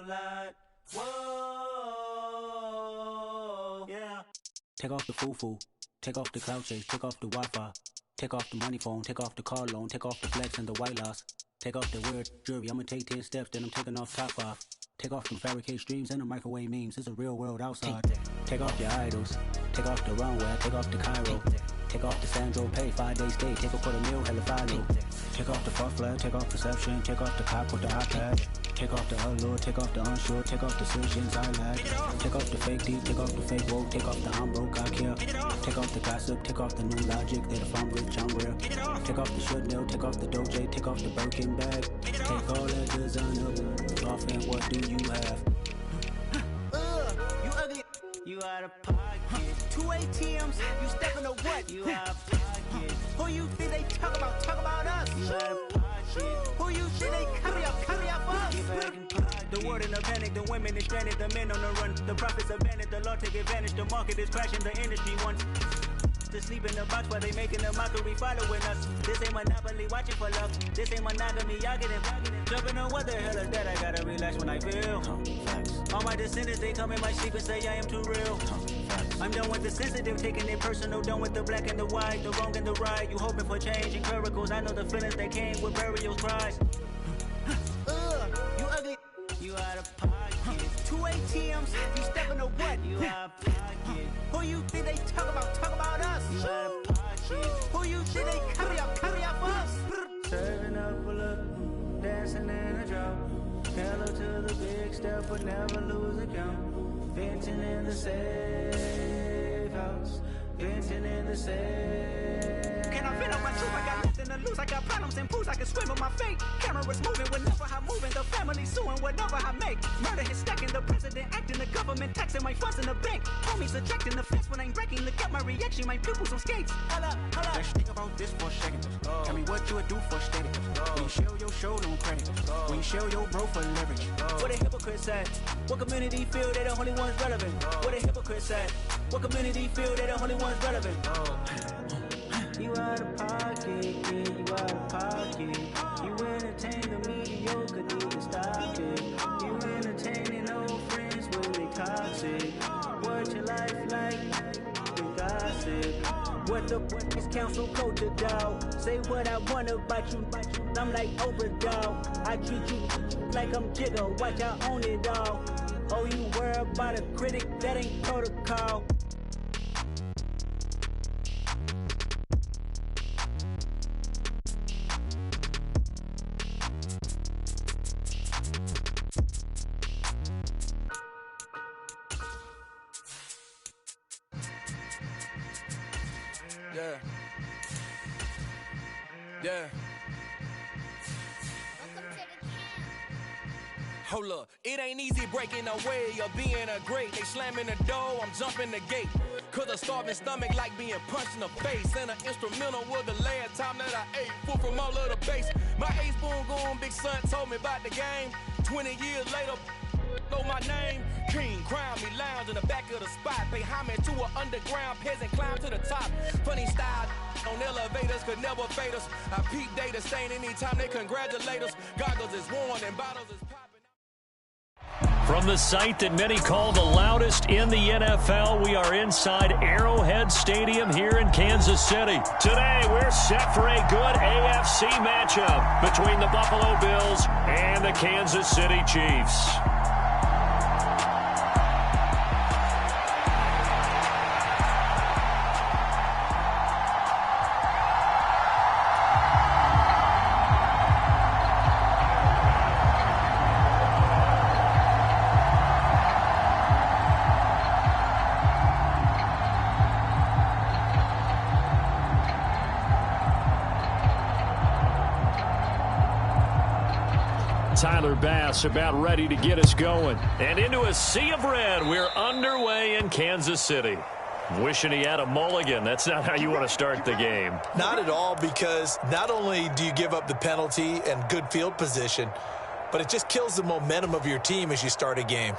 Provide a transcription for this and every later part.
light. Whoa, yeah. Take off the foo-foo, take off the cloud chase, take off the Wi-Fi, take off the money phone, take off the car loan, take off the flex and the white loss, take off the weird jewelry. I'ma take 10 steps, then I'm taking off top off. Take off them fabricate streams and the microwave memes. It's a real world outside. Take off your idols, take off the runway, take off the Cairo, take off the Sandro Pay, 5-day stay, take a quarter meal, hella final. Take off the fuck flag, take off perception, take off the cop with the iPad. Take off the allure, take off the unsure, take off decisions I lack. Take off the fake deep, take off the fake woke, take off the I'm broke, I care. Take off the gossip, take off the new logic, that if I'm rich, I'm real. Take off the Chanel, take off the Doja, take off the Birkin bag. Take all that designer off and what do you have? You ugly, you out of pocket. 2 ATMs, you stepping to what? You out of pocket. Who you think they talk about us? You out of pocket. Who you think they carry up us? The world in a panic, the women is stranded, the men on the run. The profits abandoned, the law take advantage, the market is crashing, the industry wants to sleep in the box while they making a mockery following us. This ain't monopoly, watching for luck. This ain't monogamy, y'all getting jumping on what the hell is that? I gotta relax when I feel. All my descendants, they come in my sleep and say I am too real. I'm done with the sensitive, taking it personal, done with the black and the white, the wrong and the right. You hoping for change and miracles, I know the feelings that came with burial cries. You ugly, you out of pocket. 2 ATMs, you stepping to what? You out of pocket. Who you think they talk about us? You out of pocket. Who you think they carry up us? Serving up a look, dancing in a drop. Hello to the big step, but never lose a count. Venting in the safe house, venting in the safe. Can I vent on my truth? I got nothing to lose. I got problems and pools. I can swim with my fate. Cameras moving whenever I'm moving. The family suing whatever I make. Murder is stacking. The president acting. The government taxing my funds in the bank. Homies subtracting the fence when I'm breaking. Look at my reaction. My pupils on skates. Holla. Let's think about this for a second. Tell me what you would do for steady. When you show your show, don't credit. When you show your bro for leverage. What a hypocrite at? What community feel they the only ones relevant? What a hypocrite at? What community feel they the only ones relevant? You out of pocket, yeah, you out of pocket. You entertain the mediocre, need to stop it. You entertaining old friends when they toxic. What your life like? You gossip. What the is council culture, dog? Say what I want about you. I'm like Oprah, dog. I treat you like I'm Jigga. Watch I own it all. Oh, you worry about a critic? That ain't protocol. Yeah. Hold up, it ain't easy breaking away or being a great. They slamming the door, I'm jumping the gate. Cause a starving stomach like being punched in the face. And an instrumental was the last time that I ate. Food from all of the base. My ace boom goon, big son told me about the game. 20 years later, know my name. King, crown me, lounge in the back of the spot. Pay homage to an underground peasant, climb to the top. Funny style on elevators could never fade us. I peep data stain anytime they congratulate us. Goggles is worn and bottles is popping. From the site that many call the loudest in the NFL, we are inside Arrowhead Stadium here in Kansas City. Today, we're set for a good AFC matchup between the Buffalo Bills and the Kansas City Chiefs. Tyler Bass about ready to get us going. And into a sea of red, we're underway in Kansas City. Wishing he had a mulligan. That's not how you want to start the game. Not at all, because not only do you give up the penalty and good field position, but it just kills the momentum of your team as you start a game.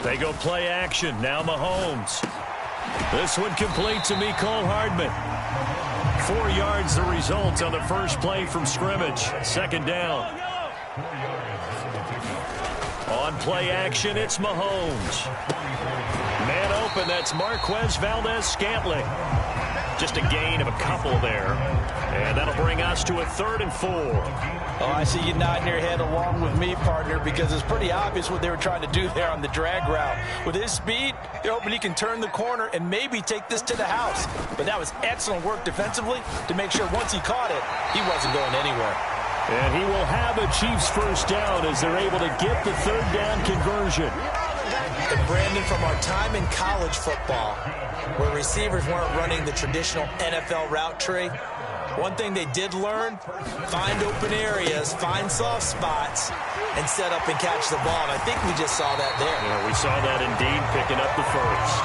They go play action. Now Mahomes. This one complete to Mecole Hardman. 4 yards the result on the first play from scrimmage. Second down. On play action, it's Mahomes. Man open, that's Marquez Valdez-Scantling. Just a gain of a couple there. And that'll bring us to a 3rd and 4. Oh, I see you nodding your head along with me, partner, because it's pretty obvious what they were trying to do there on the drag route. With his speed, they're hoping he can turn the corner and maybe take this to the house. But that was excellent work defensively to make sure once he caught it, he wasn't going anywhere. And he will have a Chiefs first down as they're able to get the 3rd down conversion. And Brandon, from our time in college football, where receivers weren't running the traditional NFL route tree, one thing they did learn, find open areas, find soft spots, and set up and catch the ball. And I think we just saw that there. Yeah, we saw that indeed, picking up the first.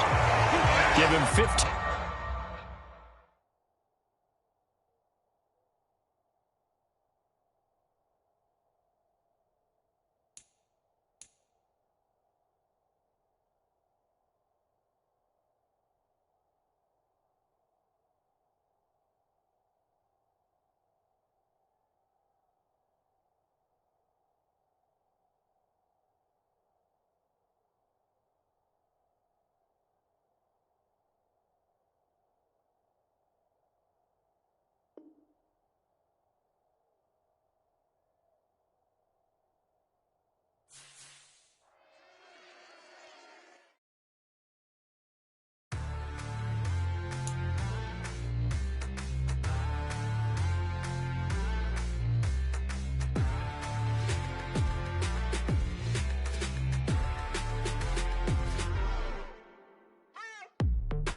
Give him 15.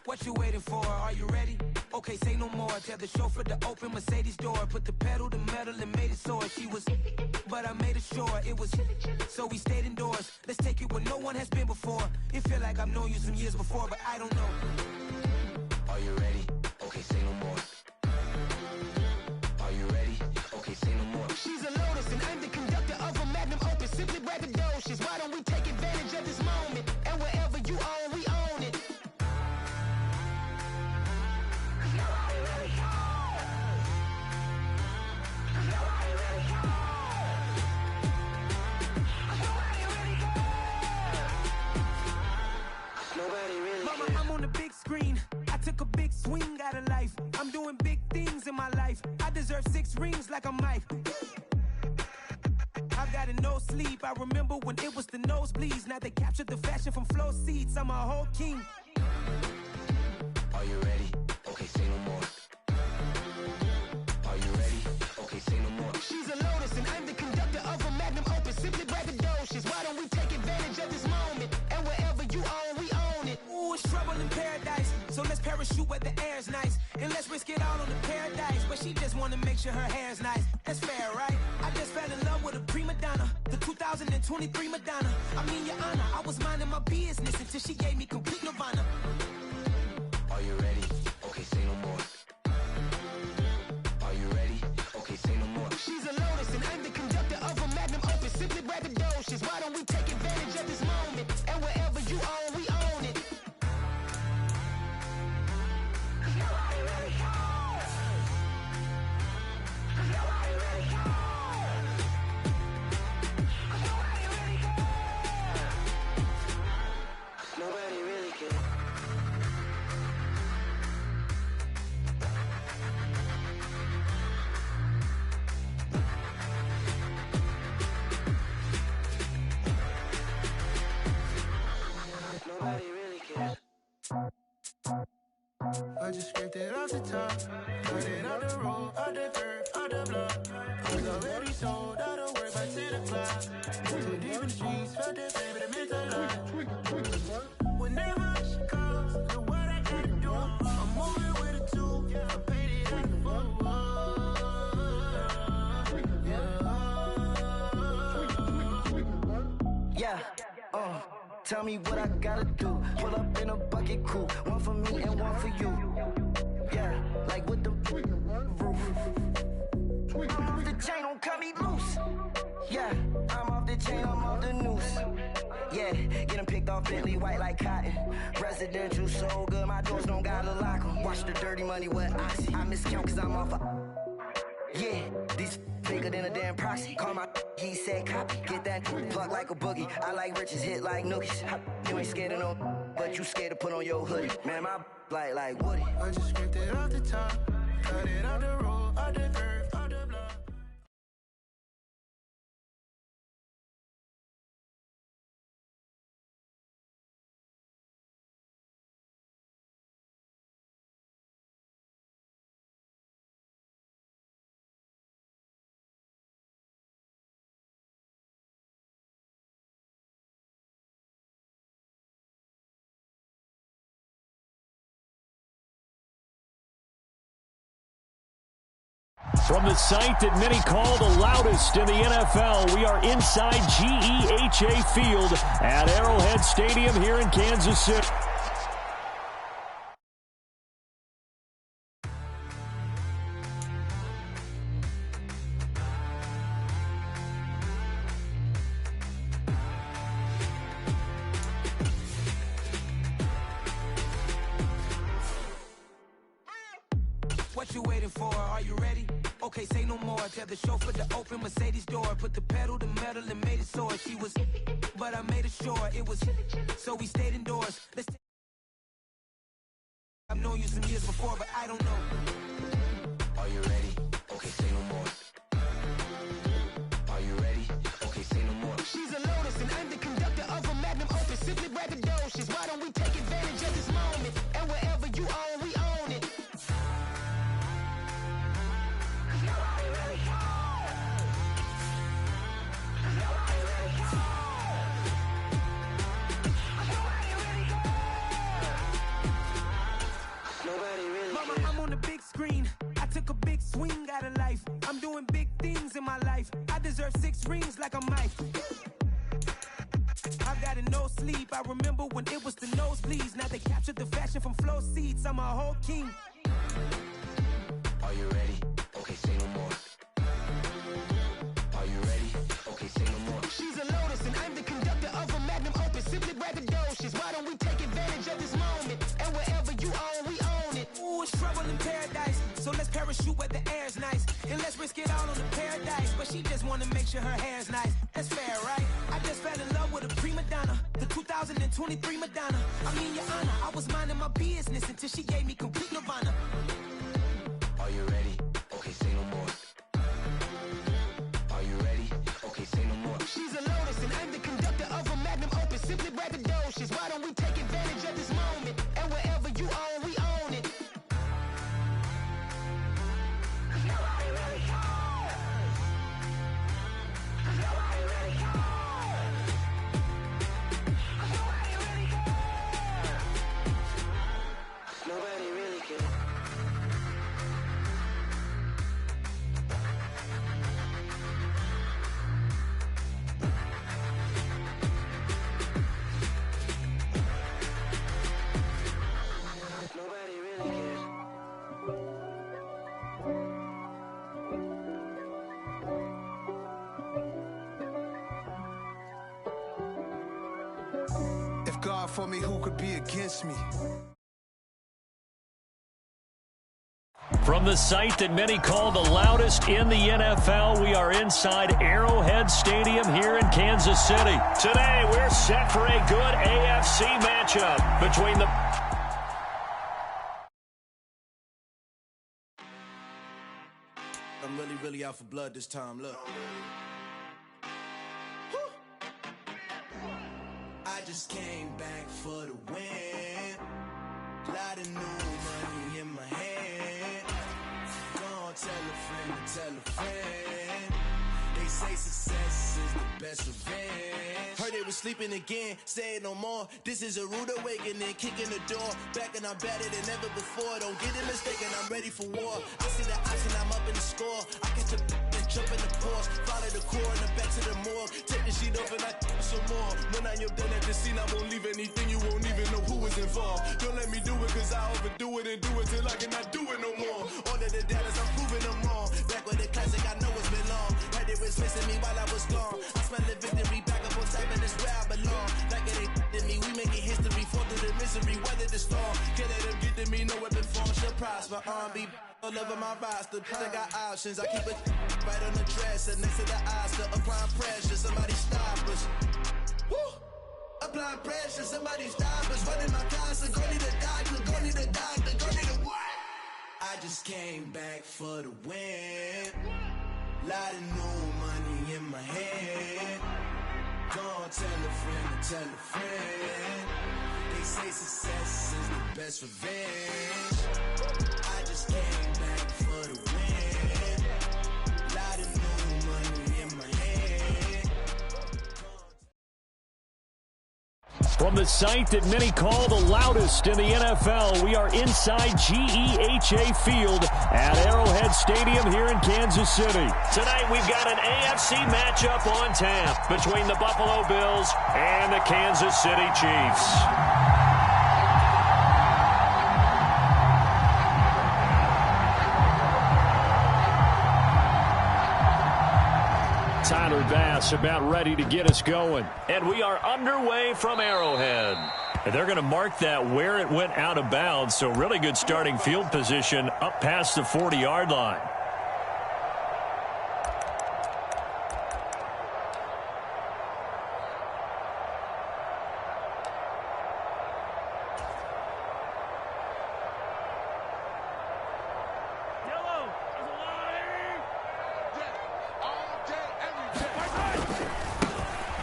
What you waiting for? Are you ready? Okay, say no more. Tell the chauffeur to open Mercedes door. Put the pedal to metal and made it soar. She was, but I made it sure it was. So we stayed indoors. Let's take it where no one has been before. It feel like I've known you some years before, but I don't know. Are you ready? Okay, say no more. Are you ready? Okay, say no more. She's a Lotus and I'm the conductor of a magnum opus. Simply braggadocious. Why don't we take advantage of this moment? And wherever you own, we own it. Mama, I'm on the big screen. I took a big swing out of life. I'm doing big things in my life. I deserve 6 rings like I'm Mike. I've got no sleep. I remember when it was the nosebleeds. Now they captured the fashion from flow seats. I'm a whole king. Are you ready? Okay, say no more. Are you ready? Okay, say no more. She's a Lotus and I'm the conductor of a magnum opus. Simply braggadocious. Why don't we take advantage of this moment? And wherever you own, we own it. Ooh, it's trouble in paradise. So let's parachute where the air's nice. And let's risk it all on the paradise. But she just wanna make sure her hair's nice. That's fair, right? I just fell in love with a prima donna. The 2023 Madonna. I mean, your honor, I was minding my business until she gave me complete nirvana. Are you ready? Okay, say no more. Are you ready? Okay, say no more. She's a Lotus and I'm the conductor of a magnum opus. Simply braggadocious. Why don't we take advantage of this moment? And wherever you own, we own it. Nobody really cares. Nobody really cares. I just scraped it off the top, put it on the road, on the curb, on the block. Was already sold, I don't work by 10 o'clock. Too deep in the streets, felt that baby, that meant a lot. Whenever she calls, know what I gotta do. I'm moving with a 2, I paid it at the phone. Yeah, tell me what I gotta do. Pull up in a bucket coupe, one for me and one for you. Yeah, like with the roof. I'm off the chain, don't cut me loose. Yeah, I'm off the chain, I'm off the noose. Yeah, Get them picked off Bentley, white like cotton. Residential, so good, my doors don't gotta lock them. Watch the dirty money with Oxy. I miscount cause I'm off a... Yeah, these bigger than a damn proxy. Call my he said copy. Get that plug like a boogie. I like riches, hit like nookies. You ain't scared of no, but you scared to put on your hoodie. Man, my like Woody. I just scraped it off the top, cut it out the road, out the earth, out the block. From the site that many call the loudest in the NFL, we are inside GEHA Field at Arrowhead Stadium here in Kansas City. What you waiting for? Are you ready? Okay, say no more. Tell the chauffeur to open Mercedes door. Put the pedal to metal and made it soar. She was, but I made it sure it was. So we stayed indoors. I've known you some years before, but I don't know. Are you ready? Okay, say no more. Are you ready? Okay, say no more. She's a Lotus and I'm the conductor of a Magnum Opus. Simply braggadocious. Why don't we take advantage of this moment? And wherever you own, we own it. Mama, I'm on the big screen. I took a big swing out of life. I'm doing big things in my life. I deserve 6 rings like I'm Mike. I've got no sleep. I remember when it was the nosebleeds. Now they captured the fashion from flow seats. I'm a whole king. Are you ready? Okay, say no more. Are you ready? Okay, say no more. She's a Lotus and I'm the conductor of a Magnum Opus. Simply braggadocious. Why don't we take advantage of this moment? And wherever you own, we own it. Ooh, it's trouble in paradise. So let's parachute where the air's nice. And let's risk it all on the paradise. But she just wanna make sure her hair's nice. That's fair, right? I just fell in love with a prima donna. The 2023 Madonna. I mean, your honor, I was minding my business until she gave me complete nirvana. Are you ready? Okay, say no more. Are you ready? Okay, say no more. She's a Lotus and I'm the conductor of a Magnum Opus. Simply braggadocious. Why don't we take advantage of this moment? And wherever you own, we own it. Nobody really cares. Nobody really cares. Nobody really cares. Nobody really cares. Nobody really cares. If God for me, who could be against me? From the site that many call the loudest in the NFL, we are inside Arrowhead Stadium here in Kansas City. Today, we're set for a good AFC matchup between the... I'm really out for blood this time, look. I just came back for the win. Lot of new money in my hand. Gonna tell a friend to tell a friend. They say success is the best revenge. Heard they was sleeping again, say it no more. This is a rude awakening, kicking the door. Back and I'm better than ever before. Don't get it mistaken, I'm ready for war. I see the option, I'm up in the score. I catch a and jump in the course. Follow the core and then back to the morgue. Take the sheet off and I some more. When I'm done at the scene, I won't leave anything. You won't even know who was involved. Don't let me do it, cause I overdo it and do it till I cannot do it no more. All of the doubters, I'm proving them wrong. Back with the classic, I know it's been long. Heard they was missing me while I was gone. I smell the victory back up on type and it's where I belong. Like it ain't prosper. R&B all over my roster. I got options. I keep it right on the dresser next to the Oscar. Applying pressure, somebody stop us. Woo! Applying pressure, somebody stop us. Running my concert, go need a doctor, go need a doctor, go need a what? I just came back for the win. Lot of new money in my head. Go on, tell a friend, tell a friend. They say success is the best revenge. I just came back for the win. Lot of new money in my head. From the site that many call the loudest in the NFL, we are inside GEHA Field at Arrowhead Stadium here in Kansas City. Tonight we've got an AFC matchup on tap between the Buffalo Bills and the Kansas City Chiefs. Tyler Bass about ready to get us going. And we are underway from Arrowhead. And they're going to mark that where it went out of bounds, so really good starting field position up past the 40-yard line.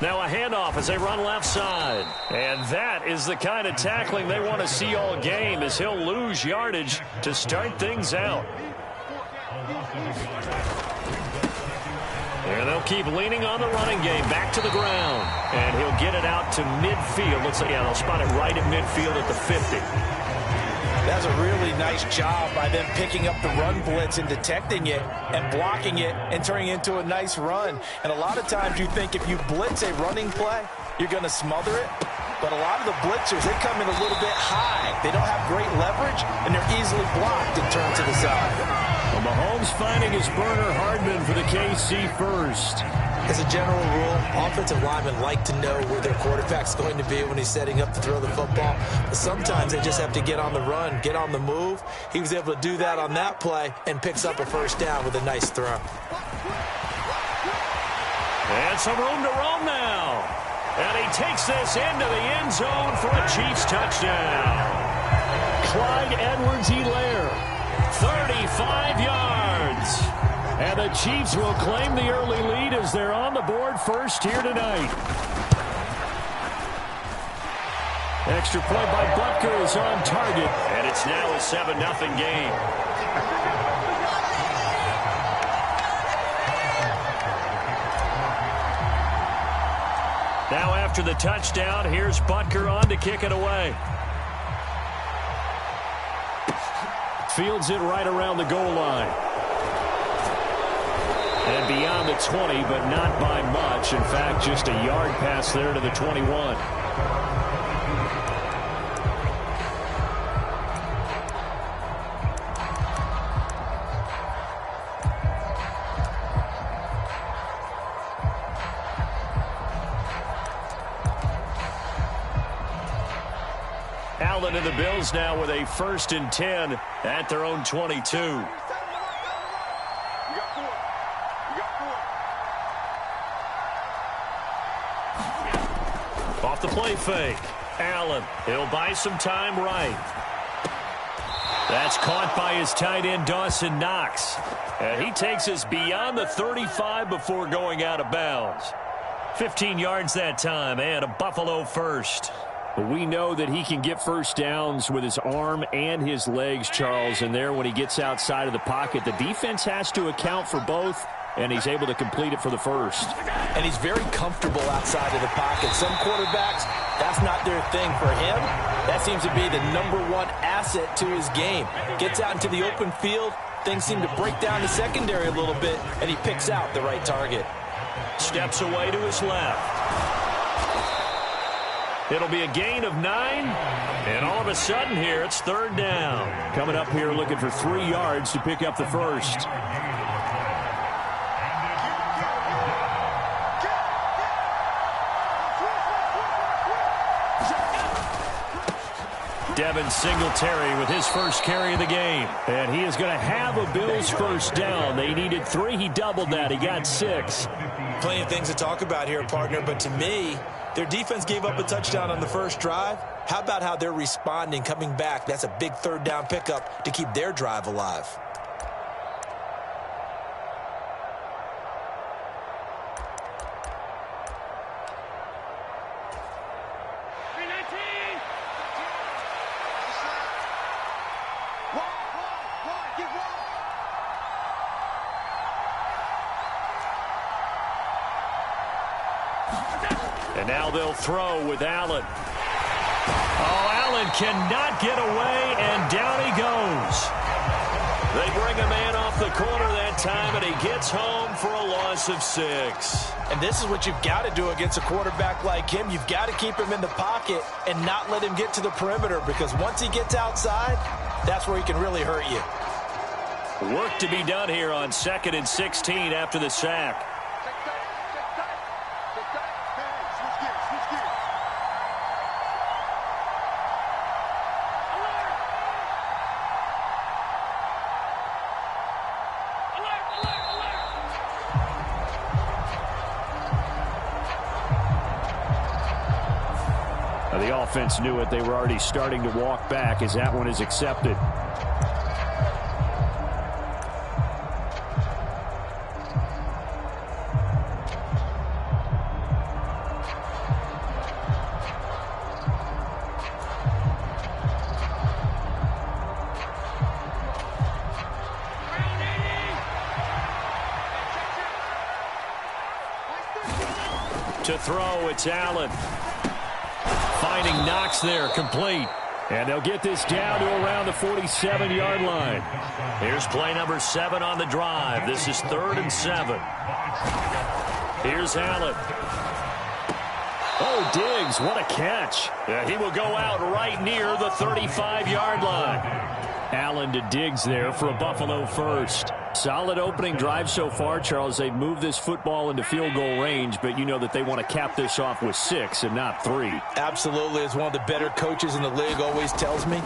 Now a handoff as they run left side. And that is the kind of tackling they want to see all game, as he'll lose yardage to start things out. And they'll keep leaning on the running game back to the ground. And he'll get it out to midfield. Looks like, yeah, they'll spot it right at midfield at the 50. That's a really nice job by them picking up the run blitz and detecting it and blocking it and turning it into a nice run. And a lot of times you think if you blitz a running play, you're going to smother it. But a lot of the blitzers, they come in a little bit high. They don't have great leverage, and they're easily blocked and turned to the side. Well, Mahomes finding his burner Hardman for the KC first. As a general rule, offensive linemen like to know where their quarterback's going to be when he's setting up to throw the football. But sometimes they just have to get on the run, get on the move. He was able to do that on that play and picks up a first down with a nice throw. And some room to roam now. And he takes this into the end zone for a Chiefs touchdown. Clyde Edwards-Helaire, 35 yards. And the Chiefs will claim the early lead as they're on the board first here tonight. Extra point by Butker is on target. And it's now a 7-0 game. Now after the touchdown, here's Butker on to kick it away. Fields it right around the goal line. And beyond the 20, but not by much. In fact, just a yard pass there to the 21. Allen and the Bills now with a 1st and 10 at their own 22. Off the play fake. Allen, he'll buy some time right. That's caught by his tight end, Dawson Knox. And he takes us beyond the 35 before going out of bounds. 15 yards that time, and a Buffalo first. We know that he can get first downs with his arm and his legs, Charles, and there when he gets outside of the pocket, the defense has to account for both, and he's able to complete it for the first. And he's very comfortable outside of the pocket. Some quarterbacks, that's not their thing. For him, that seems to be the #1 asset to his game. Gets out into the open field, things seem to break down the secondary a little bit, and he picks out the right target. Steps away to his left. It'll be a gain of 9, and all of a sudden here, it's 3rd down. Coming up here looking for 3 yards to pick up the first. Devin Singletary with his first carry of the game. And he is going to have a Bills first down. They needed 3. He doubled that. He got 6. Plenty of things to talk about here, partner, but to me, their defense gave up a touchdown on the first drive. How about how they're responding, coming back? That's a big third down pickup to keep their drive alive. And now they'll throw with Allen. Oh, Allen cannot get away, and down he goes. They bring a man off the corner that time, and he gets home for a loss of 6. And this is what you've got to do against a quarterback like him. You've got to keep him in the pocket and not let him get to the perimeter, because once he gets outside, that's where he can really hurt you. Work to be done here on 2nd and 16 after the sack. The offense knew it. They were already starting to walk back as that one is accepted. To throw, it's Allen. Finding Knox there, complete. And they'll get this down to around the 47-yard line. Here's play number 7 on the drive. This is 3rd and 7. Here's Allen. Oh, Diggs, what a catch. He will go out right near the 35-yard line. Allen to Diggs there for a Buffalo first. Solid opening drive so far, Charles. They've moved this football into field goal range, but you know that they want to cap this off with 6 and not 3. Absolutely. As one of the better coaches in the league always tells me,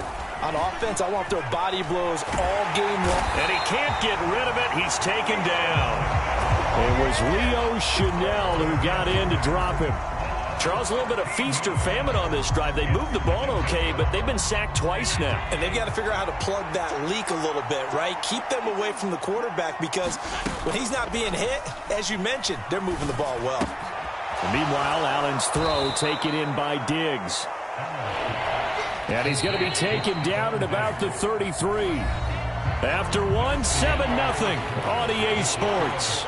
on offense, I want their body blows all game long. And he can't get rid of it. He's taken down. It was Leo Chanel who got in to drop him. Charles, a little bit of feast or famine on this drive. They moved the ball okay, but they've been sacked twice now. And they've got to figure out how to plug that leak a little bit, right? Keep them away from the quarterback, because when he's not being hit, as you mentioned, they're moving the ball well. And meanwhile, Allen's throw taken in by Diggs. And he's going to be taken down at about the 33. After 7-0 on EA Sports.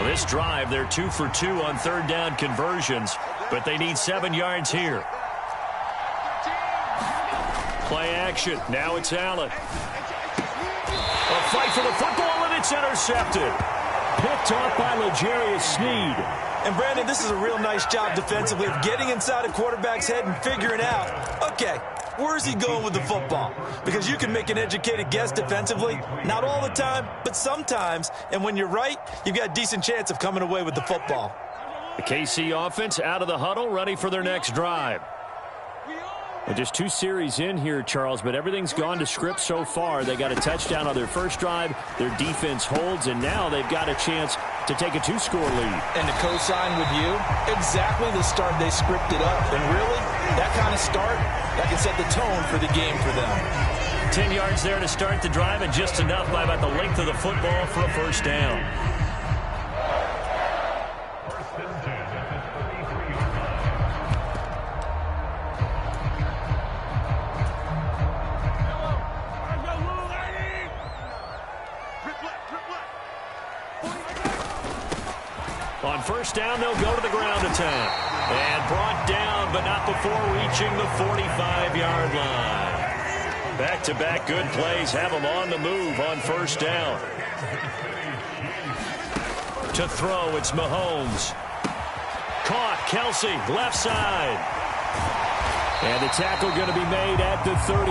This drive, they're 2 for 2 on 3rd down conversions, but they need 7 yards here. Play action. Now it's Allen. A fight for the football, and it's intercepted. Picked off by L'Jarius Sneed. And, Brandon, this is a real nice job defensively of getting inside a quarterback's head and figuring out, okay, where is he going with the football? Because you can make an educated guess defensively. Not all the time, but sometimes. And when you're right, you've got a decent chance of coming away with the football. The KC offense out of the huddle, ready for their next drive. Well, just 2 series in here, Charles, but everything's gone to script so far. They got a touchdown on their first drive. Their defense holds, and now they've got a chance to take a 2-score lead. And to co-sign with you, exactly the start they scripted up. And really, that kind of start, that can set the tone for the game for them. 10 yards there to start the drive, and just enough by about the length of the football for a first down. On first down, they'll go to the ground attack. And brought down, but not before reaching the 45-yard line. Back-to-back good plays have them on the move on first down. To throw, it's Mahomes. Caught, Kelsey, left side. And the tackle going to be made at the 38.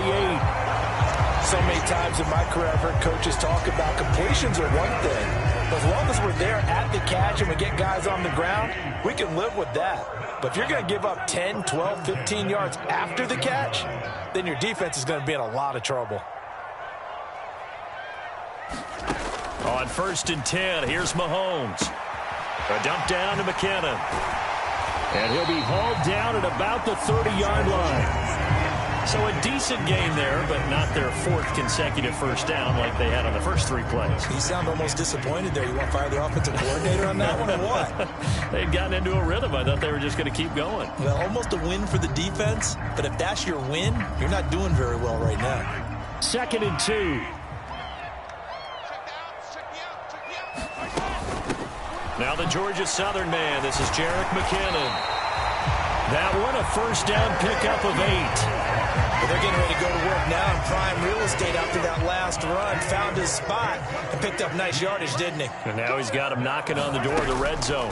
So many times in my career, I've heard coaches talk about completions are one thing. But as long as we're there at the catch and we get guys on the ground, we can live with that. But if you're going to give up 10, 12, 15 yards after the catch, then your defense is going to be in a lot of trouble. On 1st and 10, here's Mahomes. A dump down to McKinnon. And he'll be hauled down at about the 30-yard line. So a decent game there, but not their 4th consecutive first down like they had on the first 3 plays. You sound almost disappointed there. You want to fire the offensive coordinator on that one or what? They'd gotten into a rhythm. I thought they were just going to keep going. Well, almost a win for the defense, but if that's your win, you're not doing very well right now. 2nd and 2. Now the Georgia Southern man. This is Jerick McKinnon. That one a first down pickup of 8. Well, they're getting ready to go to work now in prime real estate after that last run. Found his spot and picked up nice yardage, didn't he? And now he's got him knocking on the door of the red zone.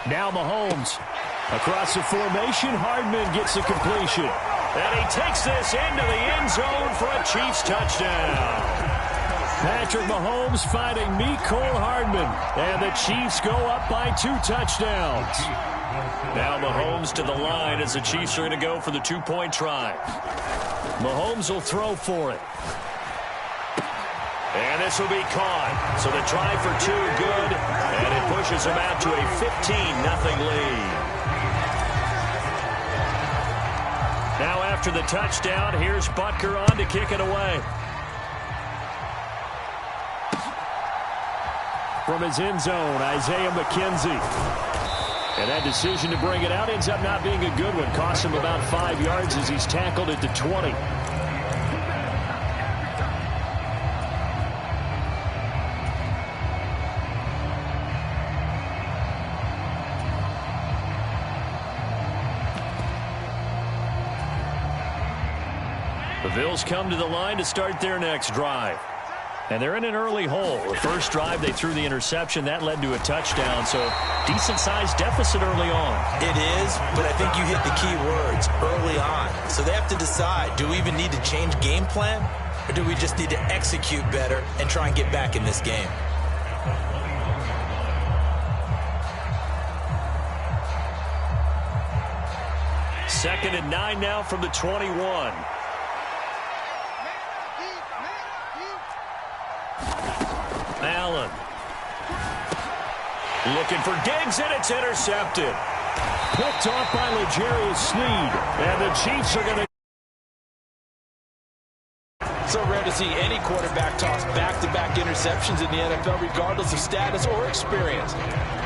Now Mahomes. Across the formation, Hardman gets the completion. And he takes this into the end zone for a Chiefs touchdown. Patrick Mahomes finding Mecole Hardman. And the Chiefs go up by 2 touchdowns. Now Mahomes to the line as the Chiefs are going to go for the 2-point try. Mahomes will throw for it. And this will be caught. So the try for 2 good. And it pushes them out to a 15-0 lead. Now after the touchdown, here's Butker on to kick it away. From his end zone, Isaiah McKenzie. And that decision to bring it out ends up not being a good one. Costs him about 5 yards as he's tackled at the 20. The Bills come to the line to start their next drive. And they're in an early hole. The first drive, they threw the interception. That led to a touchdown. So decent-sized deficit early on. It is, but I think you hit the key words, early on. So they have to decide, do we even need to change game plan? Or do we just need to execute better and try and get back in this game? Second and 9 now from the 21. Allen. Looking for Diggs, and it's intercepted. Picked off by L'Jarius Sneed. And the Chiefs are going to... So rare to see any quarterback toss back-to-back interceptions in the NFL, regardless of status or experience.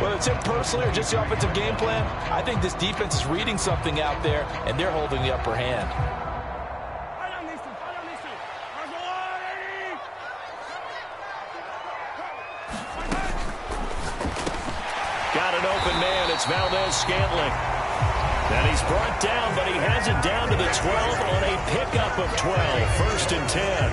Whether it's him personally or just the offensive game plan, I think this defense is reading something out there, and they're holding the upper hand. Got an open man. It's Valdez-Scantling. And he's brought down, but he has it down to the 12 on a pickup of 12. First and 10.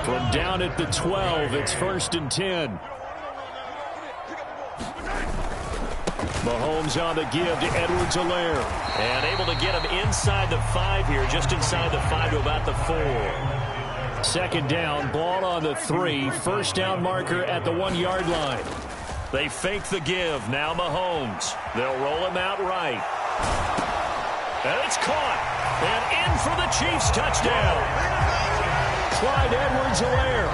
From down at the 12, it's first and 10. Mahomes on the give to Edwards-Helaire. And able to get him inside the 5 here, just inside the 5 to about the 4. Second down, ball on the 3. First down marker at the 1-yard line. They fake the give. Now Mahomes. They'll roll him out right. And it's caught. And in for the Chiefs touchdown. Clyde Edwards-Helaire.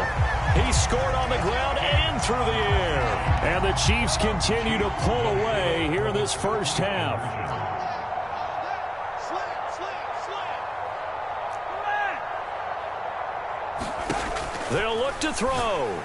He scored on the ground and through the air. And the Chiefs continue to pull away here in this first half. They'll look to throw.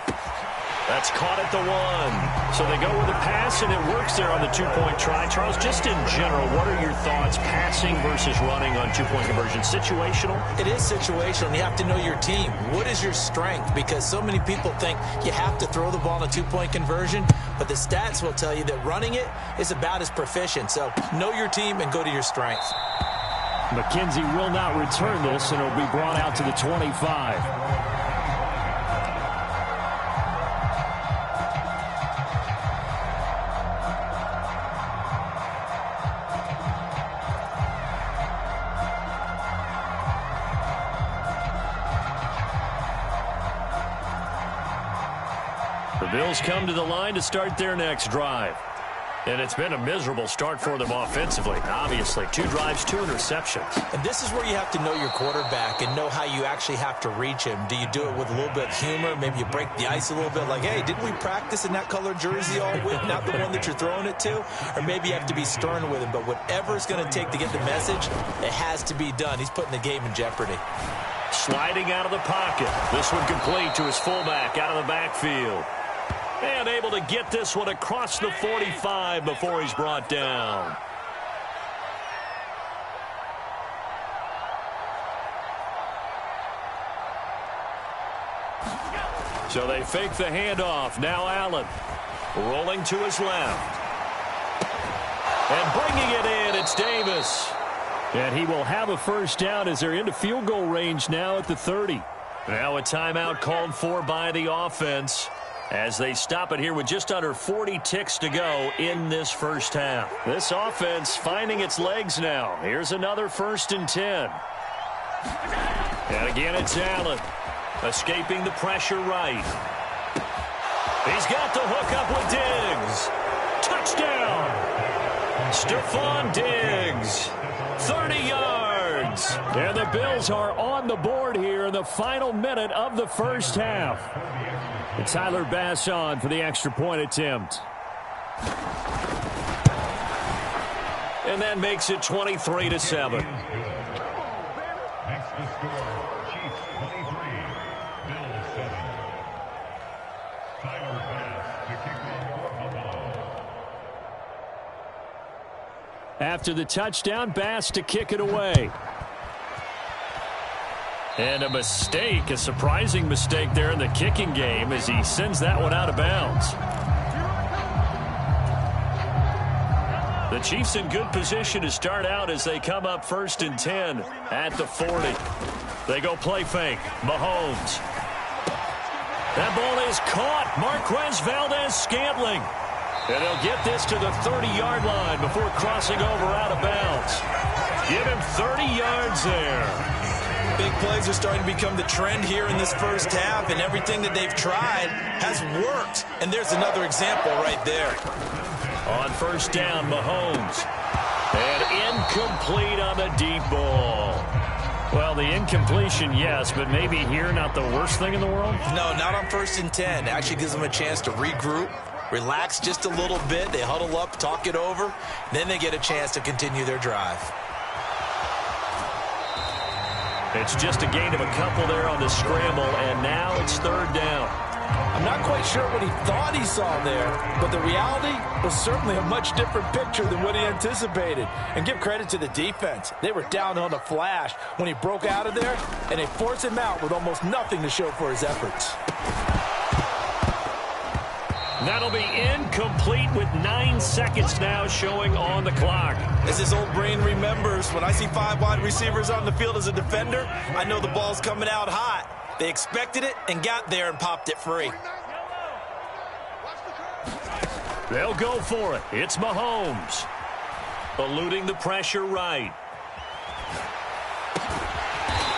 That's caught at the 1. So they go with a pass, and it works there on the 2-point try. Charles, just in general, what are your thoughts passing versus running on 2-point conversion? Situational? It is situational. You have to know your team. What is your strength? Because so many people think you have to throw the ball in a 2-point conversion, but the stats will tell you that running it is about as proficient. So know your team and go to your strength. McKenzie will not return this, and it'll be brought out to the 25. Bills come to the line to start their next drive. And it's been a miserable start for them offensively. Obviously, 2 drives, 2 interceptions. And this is where you have to know your quarterback and know how you actually have to reach him. Do you do it with a little bit of humor? Maybe you break the ice a little bit like, hey, didn't we practice in that color jersey all week, not the one that you're throwing it to? Or maybe you have to be stern with him. But whatever it's going to take to get the message, it has to be done. He's putting the game in jeopardy. Sliding out of the pocket. This one complete to his fullback out of the backfield. And able to get this one across the 45 before he's brought down. So they fake the handoff. Now Allen rolling to his left. And bringing it in, it's Davis. And he will have a first down as they're into field goal range now at the 30. Now a timeout called for by the offense as they stop it here with just under 40 ticks to go in this first half. This offense finding its legs now. Here's another 1st and 10. And again, it's Allen escaping the pressure right. He's got the hook up with Diggs. Touchdown! Stephon Diggs. 30 yards. And the Bills are on the board here in the final minute of the first half. And Tyler Bass on for the extra point attempt. And that makes it 23-7. Next to score, Chiefs 23, Bills 7. Tyler Bass to kick off Buffalo. After the touchdown, Bass to kick it away. And a mistake, a surprising mistake there in the kicking game as he sends that one out of bounds. The Chiefs in good position to start out as they come up 1st and 10 at the 40. They go play fake. Mahomes. That ball is caught. Marquez Valdez-Scantling. And he'll get this to the 30-yard line before crossing over out of bounds. Give him 30 yards there. Big plays are starting to become the trend here in this first half, and everything that they've tried has worked. And there's another example right there. On 1st down, Mahomes. And incomplete on the deep ball. Well, the incompletion, yes, but maybe here not the worst thing in the world? No, not on 1st and 10. It actually gives them a chance to regroup, relax just a little bit. They huddle up, talk it over. Then they get a chance to continue their drive. It's just a gain of a couple there on the scramble, and now it's 3rd down. I'm not quite sure what he thought he saw there, but the reality was certainly a much different picture than what he anticipated. And give credit to the defense. They were down on the flash when he broke out of there, and they forced him out with almost nothing to show for his efforts. That'll be incomplete with 9 seconds now showing on the clock. As his old brain remembers, when I see 5 wide receivers on the field as a defender, I know the ball's coming out hot. They expected it and got there and popped it free. They'll go for it. It's Mahomes. Eluding the pressure right.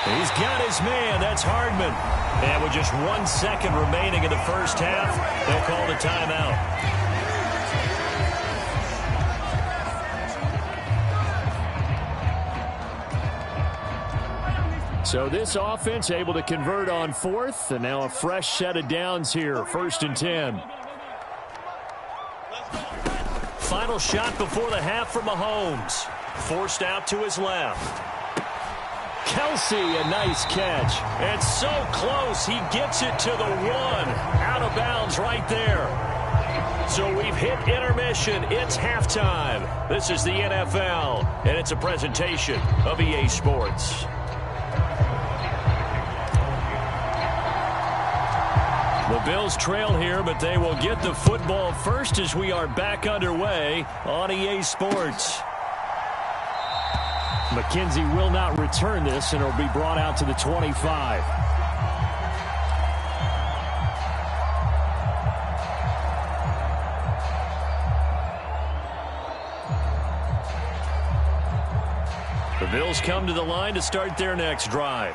He's got his man. That's Hardman. And with just 1 second remaining in the first half, they'll call the timeout. So this offense able to convert on 4th, and now a fresh set of downs here, 1st and 10. Final shot before the half for Mahomes. Forced out to his left. Kelsey, a nice catch. And so close, he gets it to the 1. Out of bounds right there. So we've hit intermission. It's halftime. This is the NFL, and it's a presentation of EA Sports. The Bills trail here, but they will get the football first as we are back underway on EA Sports. McKenzie will not return this, and it will be brought out to the 25. The Bills come to the line to start their next drive.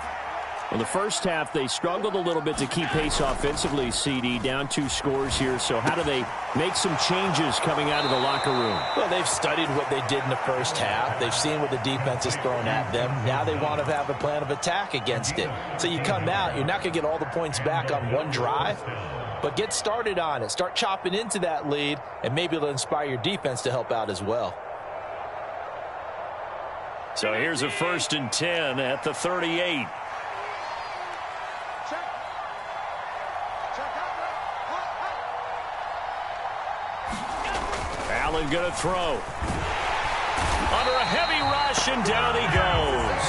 Well, the first half, they struggled a little bit to keep pace offensively, CD, down 2 scores here. So how do they make some changes coming out of the locker room? Well, they've studied what they did in the first half. They've seen what the defense has thrown at them. Now they want to have a plan of attack against it. So you come out, you're not going to get all the points back on one drive, but get started on it. Start chopping into that lead, and maybe it'll inspire your defense to help out as well. So here's a 1st and 10 at the 38. Allen going to throw. Under a heavy rush, and down he goes.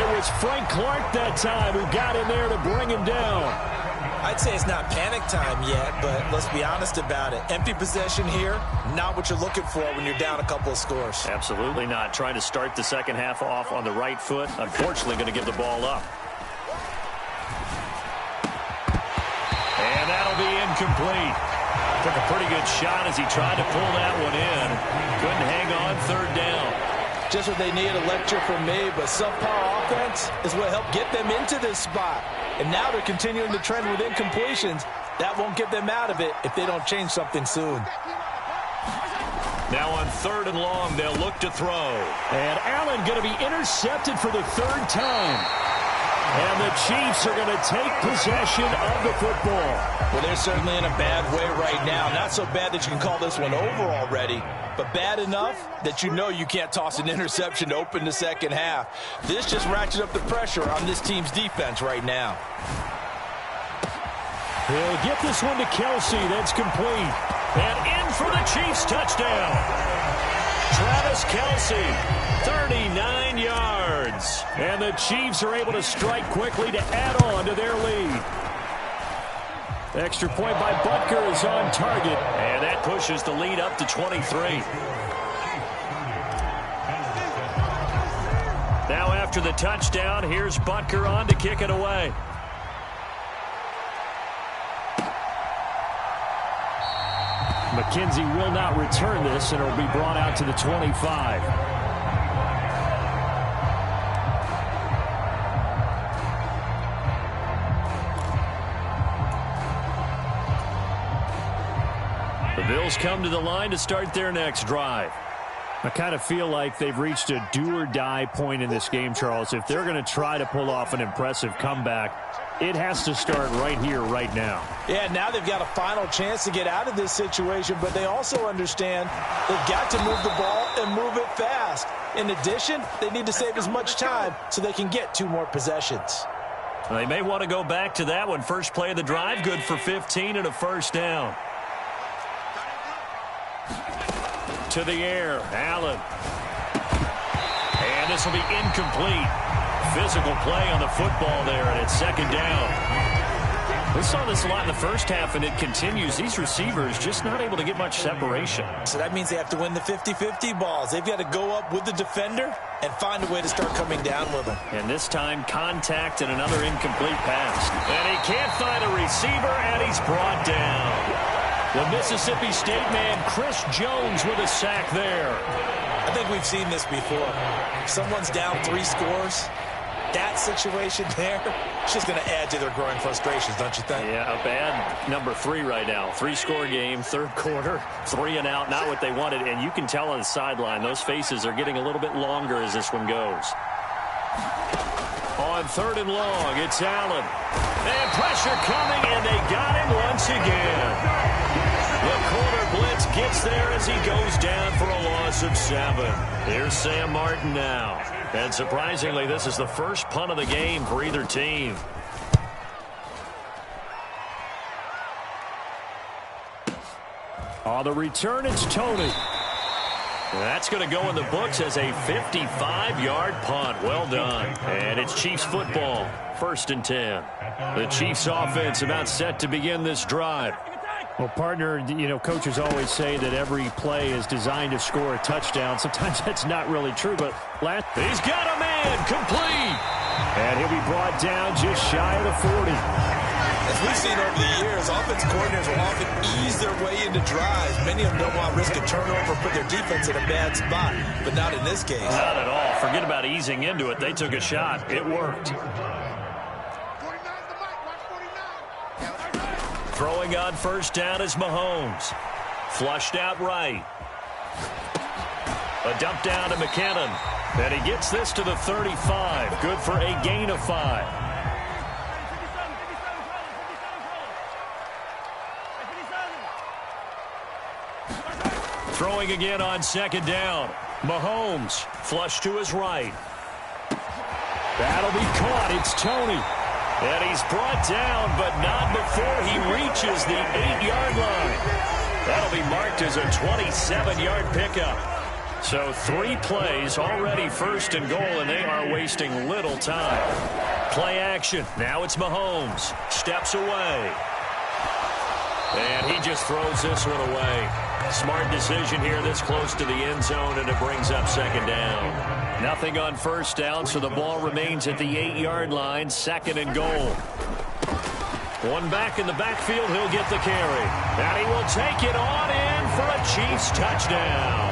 It was Frank Clark that time who got in there to bring him down. I'd say it's not panic time yet, but let's be honest about it. Empty possession here, not what you're looking for when you're down a couple of scores. Absolutely not. Trying to start the second half off on the right foot. Unfortunately, going to give the ball up. And that'll be incomplete. Took a pretty good shot as he tried to pull that one in. Couldn't hang on 3rd down. Just what they need, a lecture from me, but subpar offense is what helped get them into this spot. And now they're continuing the trend with incompletions. That won't get them out of it if they don't change something soon. Now on 3rd and long, they'll look to throw. And Allen going to be intercepted for the 3rd time. And the Chiefs are going to take possession of the football. Well, they're certainly in a bad way right now. Not so bad that you can call this one over already, but bad enough that you know you can't toss an interception to open the second half. This just ratchets up the pressure on this team's defense right now. He'll get this one to Kelsey. That's complete. And in for the Chiefs touchdown. Travis Kelsey, 39 yards. And the Chiefs are able to strike quickly to add on to their lead. Extra point by Butker is on target. And that pushes the lead up to 23. Now after the touchdown, here's Butker on to kick it away. McKenzie will not return this, and it'll be brought out to the 25. The Bills come to the line to start their next drive. I kind of feel like they've reached a do-or-die point in this game, Charles. If they're going to try to pull off an impressive comeback, it has to start right here, right now. Yeah, now they've got a final chance to get out of this situation, but they also understand they've got to move the ball and move it fast. In addition, they need to save as much time so they can get 2 more possessions. Well, they may want to go back to that one. First play of the drive, good for 15 and a 1st down. To the air, Allen. And this will be incomplete. Physical play on the football there, and it's 2nd down. We saw this a lot in the first half, and it continues. These receivers just not able to get much separation. So that means they have to win the 50-50 balls. They've got to go up with the defender and find a way to start coming down with them. And this time, contact and another incomplete pass. And he can't find a receiver, and he's brought down. The Mississippi State man, Chris Jones, with a sack there. I think we've seen this before. Someone's down 3 scores. That situation there, it's just going to add to their growing frustrations, don't you think? Yeah, a bad number 3 right now. 3-score game, 3rd quarter, 3 and out, not what they wanted. And you can tell on the sideline, those faces are getting a little bit longer as this one goes. On 3rd and long, it's Allen. And pressure coming, and they got him once again. The corner blitz gets there as he goes down for a loss of 7. Here's Sam Martin now. And surprisingly, this is the first punt of the game for either team. On the return, it's Tony. That's going to go in the books as a 55-yard punt. Well done. And it's Chiefs football, 1st and 10. The Chiefs offense about set to begin this drive. Well, partner, you know, coaches always say that every play is designed to score a touchdown. Sometimes that's not really true, but he's got a man complete. And he'll be brought down just shy of the 40. As we've seen over the years, offensive coordinators will often ease their way into drives. Many of them don't want to risk a turnover or put their defense in a bad spot, but not in this case. Not at all. Forget about easing into it. They took a shot. It worked. Throwing on first down is Mahomes. Flushed out right. A dump down to McKinnon. And he gets this to the 35. Good for a gain of 5. Throwing again on second down. Mahomes flush to his right. That'll be caught. It's Tony. And he's brought down, but not before he reaches the 8-yard line. That'll be marked as a 27-yard pickup. So 3 plays, already first and goal, and they are wasting little time. Play action. Now it's Mahomes. Steps away. And he just throws this one away. Smart decision here this close to the end zone, and it brings up second down. Nothing on first down, so the ball remains at the 8-yard line, second and goal. One back in the backfield, he'll get the carry. And he will take it on in for a Chiefs touchdown.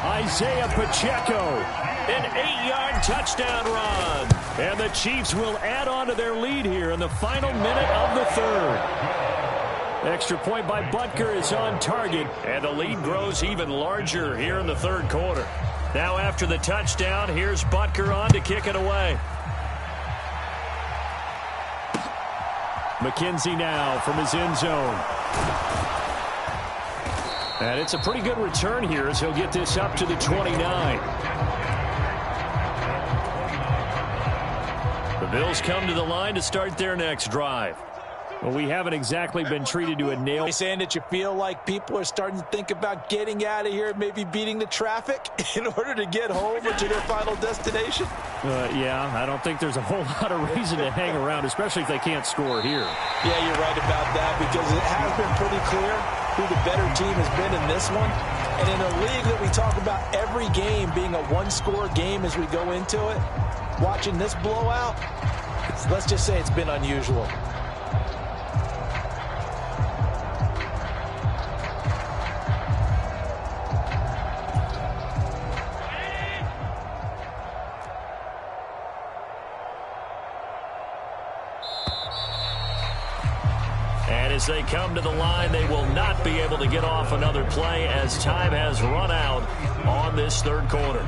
Isaiah Pacheco, an 8-yard touchdown run. And the Chiefs will add on to their lead here in the final minute of the third. Extra point by Butker is on target, and the lead grows even larger here in the third quarter. Now after the touchdown, here's Butker on to kick it away. McKenzie now from his end zone. And it's a pretty good return here as he'll get this up to the 29. The Bills come to the line to start their next drive. Well, we haven't exactly been treated to a nail. Are you saying that you feel like people are starting to think about getting out of here, maybe beating the traffic in order to get home or to their final destination? Yeah, I don't think there's a whole lot of reason to hang around, especially if they can't score here. Yeah, you're right about that, because it has been pretty clear who the better team has been in this one. And in a league that we talk about every game being a one-score game as we go into it, watching this blowout, let's just say it's been unusual. As they come to the line, they will not be able to get off another play as time has run out on this third quarter.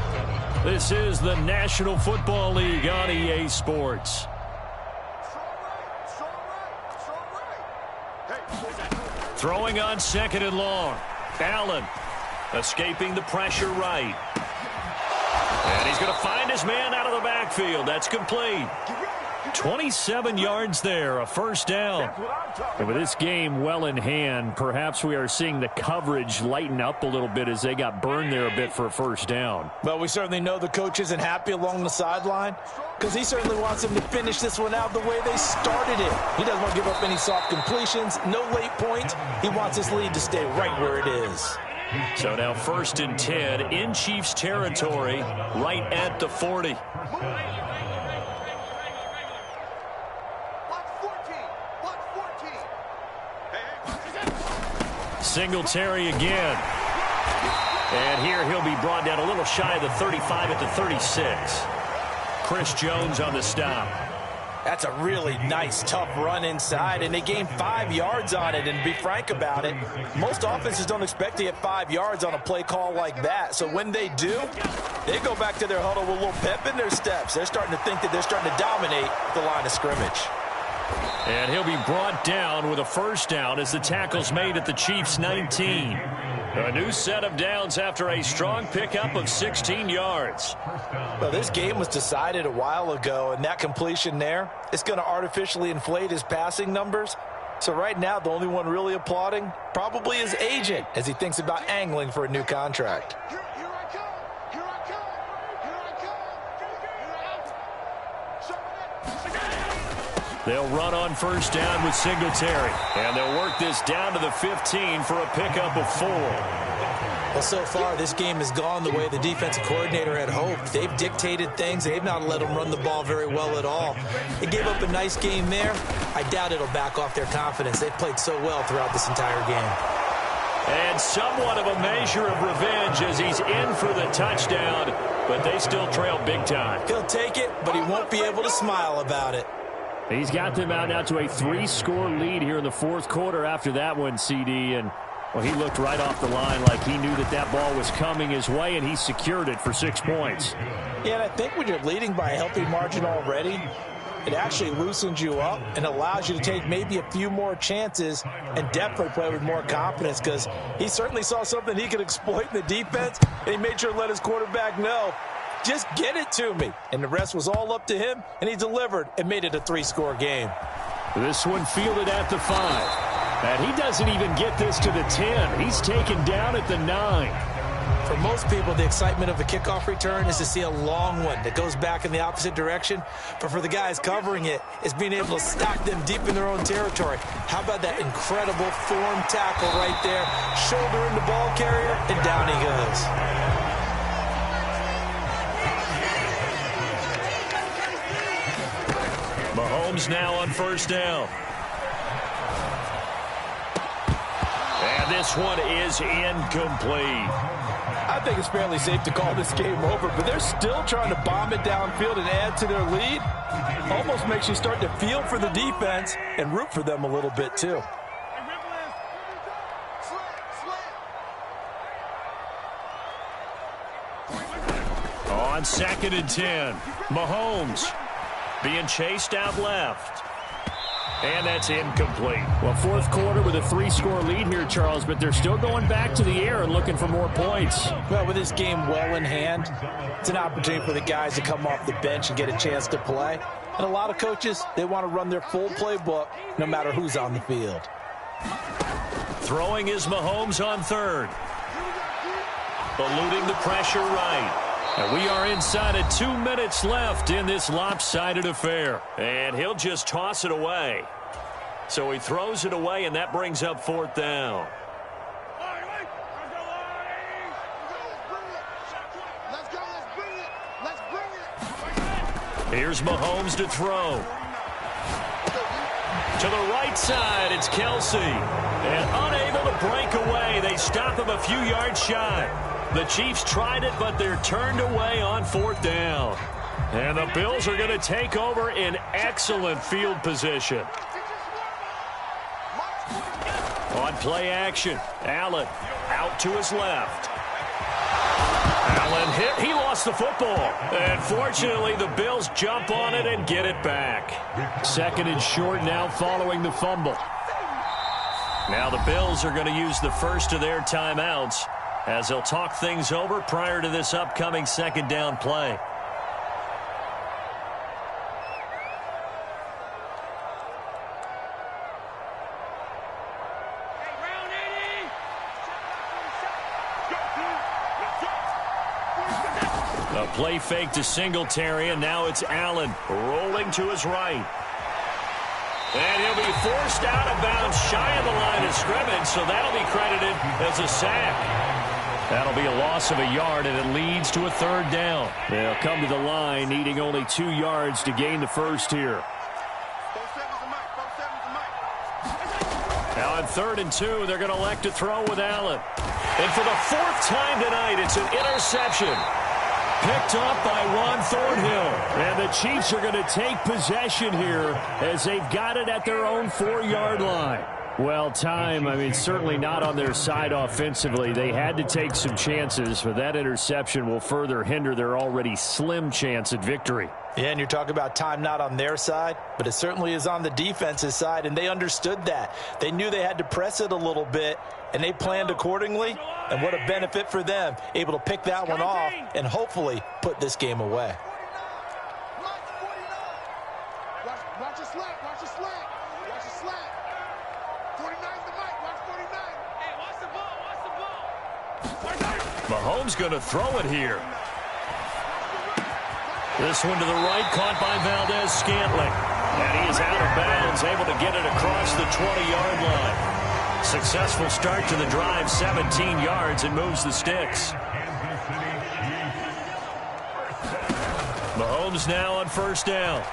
This is the National Football League on EA Sports. Throwing on second and long. Allen escaping the pressure right. And he's going to find his man out of the backfield. That's complete. 27 yards there, a first down. And with this game well in hand, perhaps we are seeing the coverage lighten up a little bit as they got burned there a bit for a first down. Well, we certainly know the coach isn't happy along the sideline because he certainly wants them to finish this one out the way they started it. He doesn't want to give up any soft completions, no late points. He wants his lead to stay right where it is. So now 1st and 10 in Chiefs territory, right at the 40. Singletary again. And here he'll be brought down a little shy of the 35 at the 36. Chris Jones on the stop. That's a really nice, tough run inside, and they gained 5 yards on it. And to be frank about it, most offenses don't expect to get 5 yards on a play call like that. So when they do, they go back to their huddle with a little pep in their steps. They're starting to think that they're starting to dominate the line of scrimmage. And he'll be brought down with a first down as the tackle's made at the Chiefs' 19. A new set of downs after a strong pickup of 16 yards. Well, this game was decided a while ago, and that completion there is going to artificially inflate his passing numbers. So right now, the only one really applauding probably his agent as he thinks about angling for a new contract. They'll run on first down with Singletary. And they'll work this down to the 15 for a pickup of 4. Well, so far, this game has gone the way the defensive coordinator had hoped. They've dictated things. They've not let them run the ball very well at all. They gave up a nice game there. I doubt it'll back off their confidence. They've played so well throughout this entire game. And somewhat of a measure of revenge as he's in for the touchdown, but they still trail big time. He'll take it, but he won't be able to smile about it. He's got them out now to a 3-score lead here in the fourth quarter after that one, CD. And, well, he looked right off the line like he knew that that ball was coming his way, and he secured it for 6 points. Yeah, and I think when you're leading by a healthy margin already, it actually loosens you up and allows you to take maybe a few more chances and definitely play with more confidence, because he certainly saw something he could exploit in the defense, and he made sure to let his quarterback know, just get it to me. And the rest was all up to him, and he delivered and made it a 3-score game. This one fielded at the 5. And he doesn't even get this to the 10. He's taken down at the 9. For most people, the excitement of a kickoff return is to see a long one that goes back in the opposite direction. But for the guys covering it, it's being able to stop them deep in their own territory. How about that incredible form tackle right there? Shoulder in the ball carrier, and down he goes. Mahomes now on first down. And this one is incomplete. I think it's fairly safe to call this game over, but they're still trying to bomb it downfield and add to their lead. Almost makes you start to feel for the defense and root for them a little bit too. On 2nd and 10, Mahomes being chased out left. And that's incomplete. Well, fourth quarter with a 3-score lead here, Charles, but they're still going back to the air and looking for more points. Well, with this game well in hand, it's an opportunity for the guys to come off the bench and get a chance to play. And a lot of coaches, they want to run their full playbook no matter who's on the field. Throwing is Mahomes on 3rd. Eluding the pressure right. And we are inside of 2 minutes left in this lopsided affair. And he'll just toss it away. So he throws it away, and that brings up 4th down. Here's Mahomes to throw. To the right side, it's Kelsey. And unable to break away. They stop him a few yards shy. The Chiefs tried it, but they're turned away on 4th down. And the Bills are going to take over in excellent field position. On play action, Allen out to his left. Allen hit. He lost the football. And fortunately, the Bills jump on it and get it back. 2nd and short now following the fumble. Now the Bills are going to use the first of their timeouts as they'll talk things over prior to this upcoming 2nd down play. A play fake to Singletary, and now it's Allen rolling to his right. And he'll be forced out of bounds shy of the line of scrimmage, so that'll be credited as a sack. That'll be a loss of a yard, and it leads to a 3rd down. They'll come to the line, needing only 2 yards to gain the first here. Now on 3rd and 2, they're going to elect to throw with Allen. And for the 4th time tonight, it's an interception. Picked up by Juan Thornhill. And the Chiefs are going to take possession here as they've got it at their own 4-yard line. Well, certainly not on their side offensively. They had to take some chances, but that interception will further hinder their already slim chance at victory. Yeah, and you're talking about time not on their side, but it certainly is on the defense's side, and they understood that. They knew they had to press it a little bit, and they planned accordingly, and what a benefit for them, able to pick that one off and hopefully put this game away. Watch your slack, watch your slack, watch your slack. 49's the mic, watch 49. Hey, watch the ball. Mahomes going to throw it here. This one to the right, caught by Valdez-Scantling. And he is out of bounds, able to get it across the 20-yard line. Successful start to the drive, 17 yards, and moves the sticks. Mahomes now on 1st down.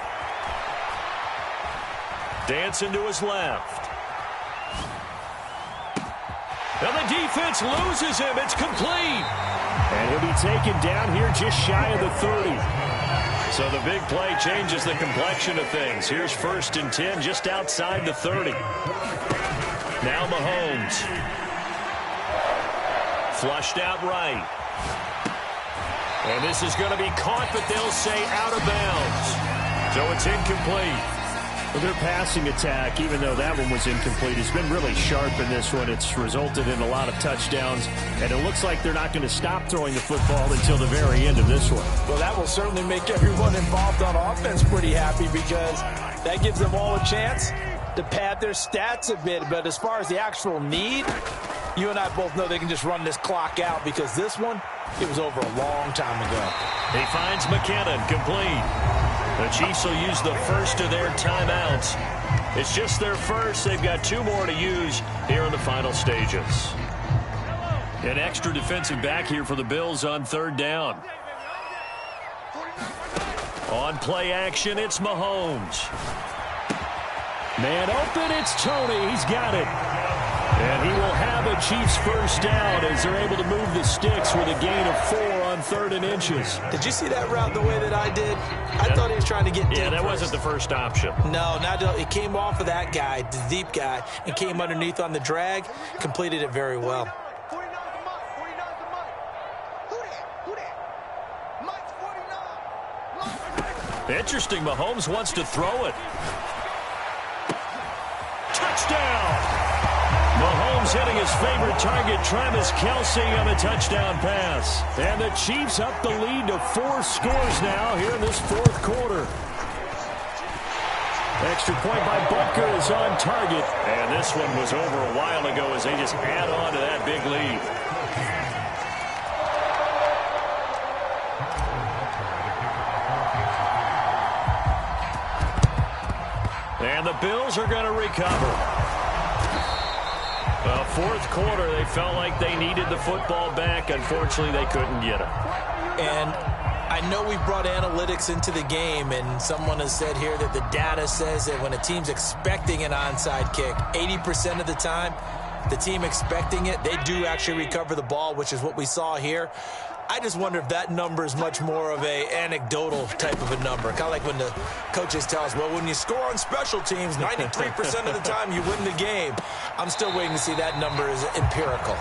Dancing to his left. And the defense loses him. It's complete. And he'll be taken down here just shy of the 30. So the big play changes the complexion of things. Here's 1st and 10 just outside the 30. Now Mahomes. Flushed out right. And this is going to be caught, but they'll say out of bounds. So it's incomplete. Well, their passing attack, even though that one was incomplete, has been really sharp in this one. It's resulted in a lot of touchdowns, and it looks like they're not going to stop throwing the football until the very end of this one. Well, that will certainly make everyone involved on offense pretty happy because that gives them all a chance to pad their stats a bit. But as far as the actual need, you and I both know they can just run this clock out because this one, it was over a long time ago. He finds McKinnon complete. The Chiefs will use the first of their timeouts. It's just their first. They've got 2 more to use here in the final stages. An extra defensive back here for the Bills on 3rd down. On play action, it's Mahomes. Man open, it's Tony. He's got it. And he will have a Chiefs first down as they're able to move the sticks with a gain of 4 on 3rd and inches. Did you see that route the way that I did? I thought he was trying to get deep. Yeah, that first. wasn't the first option. No, it came off of that guy, the deep guy, and came underneath on the drag. Completed it very well. Interesting, Mahomes wants to throw it. Touchdown! Mahomes hitting his favorite target, Travis Kelce, on a touchdown pass. And the Chiefs up the lead to 4 scores now here in this 4th quarter. Extra point by Butker is on target. And this one was over a while ago as they just add on to that big lead. And the Bills are going to recover. Well, 4th quarter, they felt like they needed the football back. Unfortunately, they couldn't get it. And I know we brought analytics into the game, and someone has said here that the data says that when a team's expecting an onside kick, 80% of the time, the team expecting it, they do actually recover the ball, which is what we saw here. I just wonder if that number is much more of a anecdotal type of a number. Kind of like when the coaches tell us, well, when you score on special teams, 93% of the time you win the game. I'm still waiting to see that number is empirical.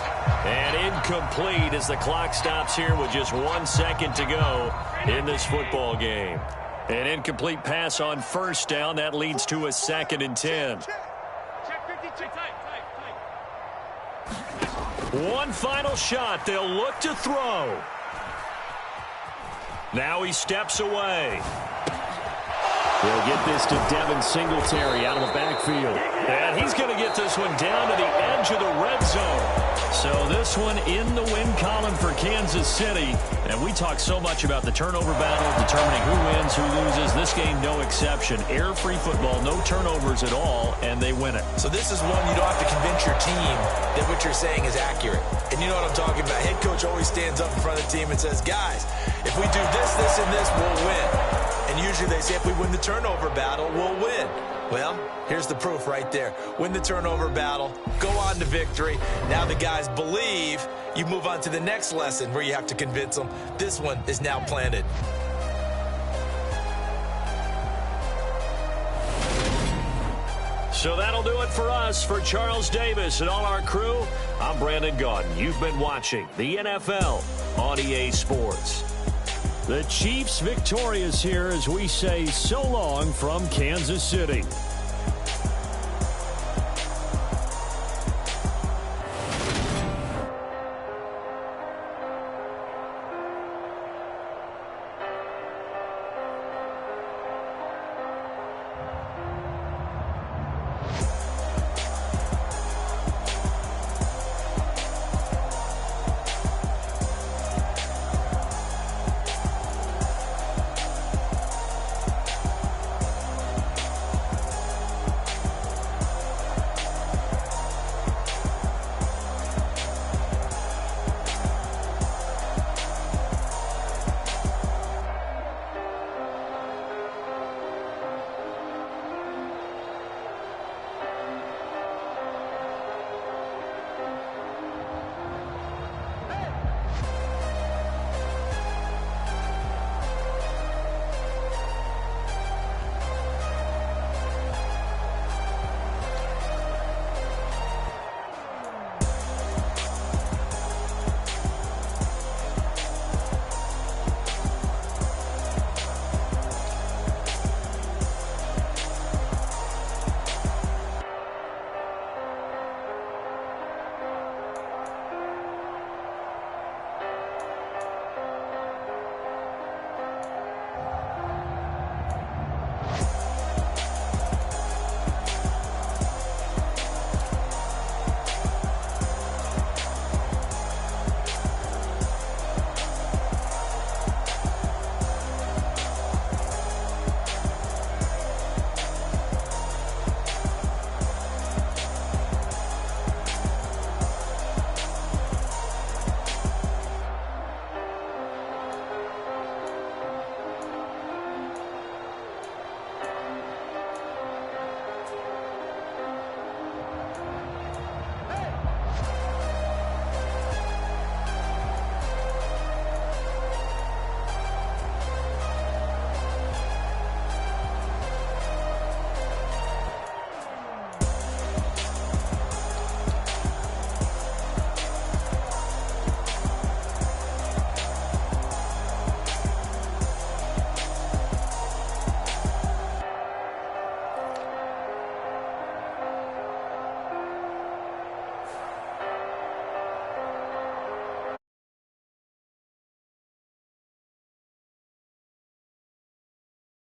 And incomplete as the clock stops here with just 1 second to go in this football game. An incomplete pass on 1st down. That leads to a 2nd and 10. One final shot. They'll look to throw. Now he steps away. They'll get this to Devin Singletary out of the backfield. And he's going to get this one down to the edge of the red zone. So this one in the win column for Kansas City. And we talk so much about the turnover battle, determining who wins, who loses. This game, no exception. Air-free football, no turnovers at all, and they win it. So this is one you don't have to convince your team that what you're saying is accurate. And you know what I'm talking about. Head coach always stands up in front of the team and says, guys, if we do this, this, and this, we'll win. And usually they say if we win the turnover battle, we'll win. Well, here's the proof right there. Win the turnover battle, go on to victory. Now the guys believe. You move on to the next lesson where you have to convince them. This one is now planted. So that'll do it for us. For Charles Davis and all our crew, I'm Brandon Gaudin. You've been watching the NFL on EA Sports. The Chiefs victorious here as we say so long from Kansas City.